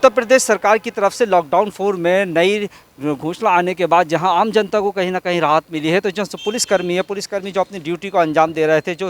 उत्तर प्रदेश सरकार की तरफ से लॉकडाउन 4 में नई घोषणा आने के बाद जहां आम जनता को कहीं ना कहीं राहत मिली है, तो जो पुलिसकर्मी जो अपनी ड्यूटी को अंजाम दे रहे थे, जो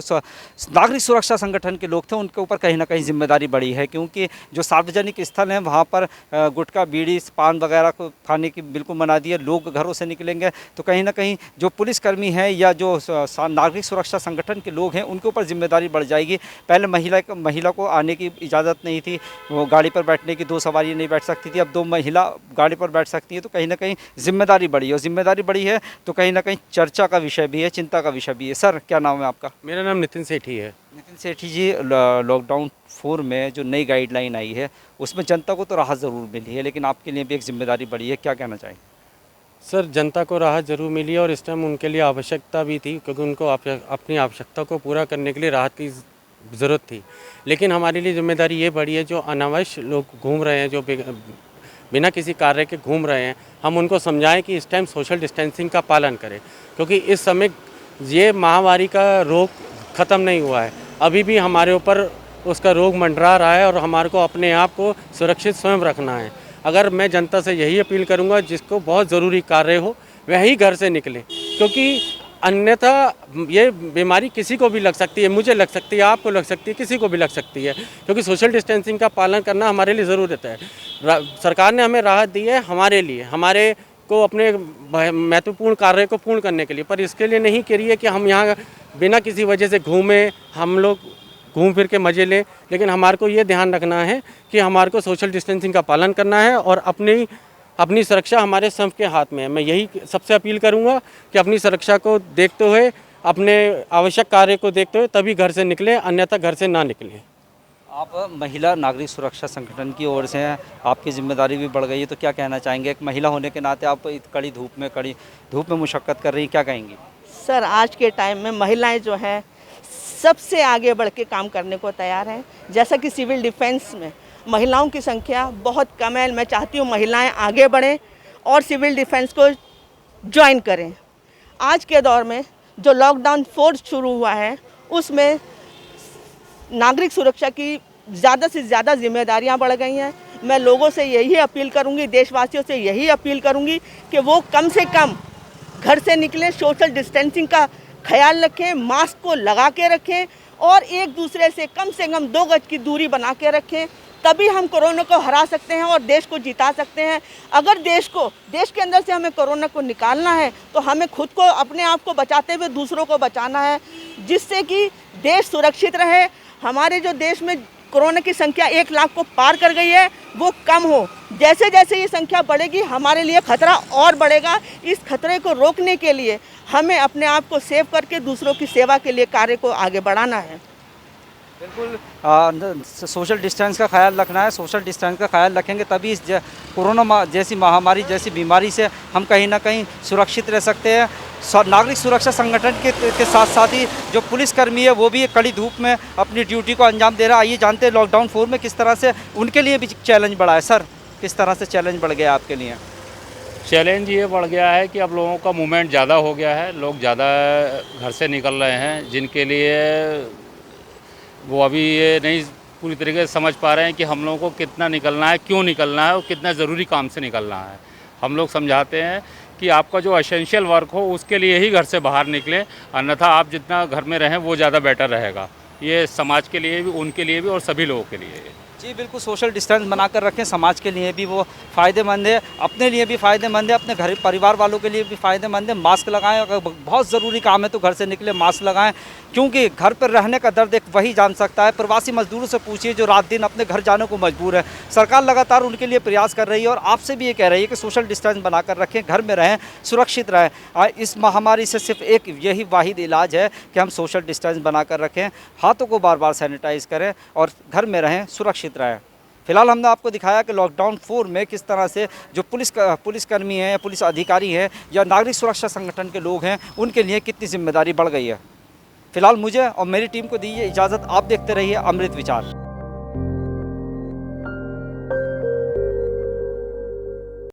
नागरिक सुरक्षा संगठन के लोग थे, उनके ऊपर कहीं ना कहीं जिम्मेदारी बढ़ी है। क्योंकि जो सार्वजनिक स्थल हैं वहां पर गुटखा, बीड़ी, पान वगैरह को खाने की बिल्कुल मना दी है। लोग घरों से निकलेंगे तो कहीं ना कहीं जो पुलिसकर्मी हैं या जो नागरिक सुरक्षा संगठन के लोग हैं, उनके ऊपर जिम्मेदारी बढ़ जाएगी। पहले महिला को आने की इजाज़त नहीं थी, वो गाड़ी पर बैठने की 2 सवारी नहीं बैठ सकती थी, अब 2 महिला गाड़ी पर बैठ सकती है। तो कहीं ना कहीं जिम्मेदारी बढ़ी है, और जिम्मेदारी बढ़ी है तो कहीं ना कहीं चर्चा का विषय भी है, चिंता का विषय भी है। सर, क्या नाम है आपका? मेरा नाम नितिन सेठी है। नितिन सेठी जी, लॉकडाउन 4 में जो नई गाइडलाइन आई है उसमें जनता को तो राहत ज़रूर मिली है, लेकिन आपके लिए भी एक जिम्मेदारी बढ़ी है, क्या कहना चाहेंगे? सर, जनता को राहत ज़रूर मिली है और इस टाइम उनके लिए आवश्यकता भी थी, क्योंकि उनको अपनी आवश्यकता को पूरा करने के लिए राहत की ज़रूरत थी। लेकिन हमारे लिए जिम्मेदारी ये बढ़ी है, जो अनावश्यक लोग घूम रहे हैं, जो बिना किसी कार्य के घूम रहे हैं, हम उनको समझाएं कि इस टाइम सोशल डिस्टेंसिंग का पालन करें, क्योंकि इस समय ये महामारी का रोग ख़त्म नहीं हुआ है। अभी भी हमारे ऊपर उसका रोग मंडरा रहा है और हमारे को अपने आप को सुरक्षित स्वयं रखना है। अगर मैं जनता से यही अपील करूंगा, जिसको बहुत ज़रूरी कार्य हो वही घर से निकले, क्योंकि अन्यथा ये बीमारी किसी को भी लग सकती है, मुझे लग सकती है, आपको लग सकती है, किसी को भी लग सकती है, क्योंकि सोशल डिस्टेंसिंग का पालन करना हमारे लिए ज़रूरत है। सरकार ने हमें राहत दी है हमारे लिए, हमारे को अपने महत्वपूर्ण कार्य को पूर्ण करने के लिए, पर इसके लिए नहीं करी है कि हम यहाँ बिना किसी वजह से घूमें, हम लोग घूम फिर के मज़े लें। लेकिन हमारे को ये ध्यान रखना है कि हमारे को सोशल डिस्टेंसिंग का पालन करना है और अपनी सुरक्षा हमारे सबके हाथ में है। मैं यही सबसे अपील करूंगा कि अपनी सुरक्षा को देखते हुए, अपने आवश्यक कार्य को देखते हुए तभी घर से निकलें, अन्यथा घर से ना निकलें। आप महिला नागरिक सुरक्षा संगठन की ओर से हैं, आपकी जिम्मेदारी भी बढ़ गई है, तो क्या कहना चाहेंगे? एक महिला होने के नाते आप कड़ी धूप में मुशक्क़त कर रही हैं, क्या कहेंगी? सर, आज के टाइम में महिलाएं जो हैं सबसे आगे बढ़ के काम करने को तैयार हैं। जैसा कि सिविल डिफेंस में महिलाओं की संख्या बहुत कम है। मैं चाहती हूँ महिलाएं आगे बढ़ें और सिविल डिफेंस को ज्वाइन करें। आज के दौर में जो लॉकडाउन 4 शुरू हुआ है, उसमें नागरिक सुरक्षा की ज़्यादा से ज़्यादा जिम्मेदारियां बढ़ गई हैं। मैं लोगों से यही अपील करूंगी, देशवासियों से यही अपील करूंगी कि वो कम से कम घर से निकलें, सोशल डिस्टेंसिंग का ख्याल रखें, मास्क को लगा के रखें और एक दूसरे से कम 2 गज की दूरी बना के रखें। तभी हम कोरोना को हरा सकते हैं और देश को जिता सकते हैं। अगर देश के अंदर से हमें कोरोना को निकालना है, तो हमें खुद को, अपने आप को बचाते हुए दूसरों को बचाना है, जिससे कि देश सुरक्षित रहे। हमारे जो देश में कोरोना की संख्या 1 लाख को पार कर गई है, वो कम हो। जैसे जैसे ये संख्या बढ़ेगी, हमारे लिए खतरा और बढ़ेगा। इस खतरे को रोकने के लिए हमें अपने आप को सेव करके दूसरों की सेवा के लिए कार्य को आगे बढ़ाना है। बिल्कुल, सोशल डिस्टेंस का ख्याल रखना है। सोशल डिस्टेंस का ख्याल रखेंगे तभी इस कोरोना जैसी महामारी, जैसी बीमारी से हम कहीं ना कहीं सुरक्षित रह सकते हैं। नागरिक सुरक्षा संगठन के साथ साथ ही जो पुलिसकर्मी है, वो भी एक कड़ी धूप में अपनी ड्यूटी को अंजाम दे रहा है। आइए जानते हैं लॉकडाउन 4 में किस तरह से उनके लिए भी चैलेंज बढ़ा है। सर, किस तरह से चैलेंज बढ़ गया आपके लिए? चैलेंज ये बढ़ गया है कि अब लोगों का मूवमेंट ज़्यादा हो गया है, लोग ज़्यादा घर से निकल रहे हैं, जिनके लिए वो अभी ये नहीं पूरी तरीके से समझ पा रहे हैं कि हम लोगों को कितना निकलना है, क्यों निकलना है और कितना ज़रूरी काम से निकलना है। हम लोग समझाते हैं कि आपका जो एसेंशियल वर्क हो उसके लिए ही घर से बाहर निकलें, अन्यथा आप जितना घर में रहें वो ज़्यादा बेटर रहेगा। ये समाज के लिए भी, उनके लिए भी और सभी लोगों के लिए। जी बिल्कुल, सोशल डिस्टेंस बनाकर रखें, समाज के लिए भी वो फ़ायदेमंद है, अपने लिए भी फ़ायदेमंद है, अपने घर परिवार वालों के लिए भी फ़ायदेमंद है। मास्क लगाएं, अगर बहुत ज़रूरी काम है तो घर से निकले मास्क लगाएं, क्योंकि घर पर रहने का दर्द एक वही जान सकता है। प्रवासी मजदूरों से पूछिए जो रात दिन अपने घर जाने को मजबूर है। सरकार लगातार उनके लिए प्रयास कर रही है और आपसे भी ये कह रही है कि सोशल डिस्टेंस बनाकर रखें, घर में रहें, सुरक्षित रहें। इस महामारी से सिर्फ एक यही वाहिद इलाज है कि हम सोशल डिस्टेंस बनाकर रखें, हाथों को बार बार सैनिटाइज़ करें और घर में रहें, सुरक्षित रहें। फिलहाल हमने आपको दिखाया कि लॉकडाउन 4 में किस तरह से जो पुलिसकर्मी हैं या पुलिस अधिकारी हैं या नागरिक सुरक्षा संगठन के लोग हैं, उनके लिए कितनी जिम्मेदारी बढ़ गई है। फिलहाल मुझे और मेरी टीम को दीजिए इजाज़त। आप देखते रहिए अमृत विचार।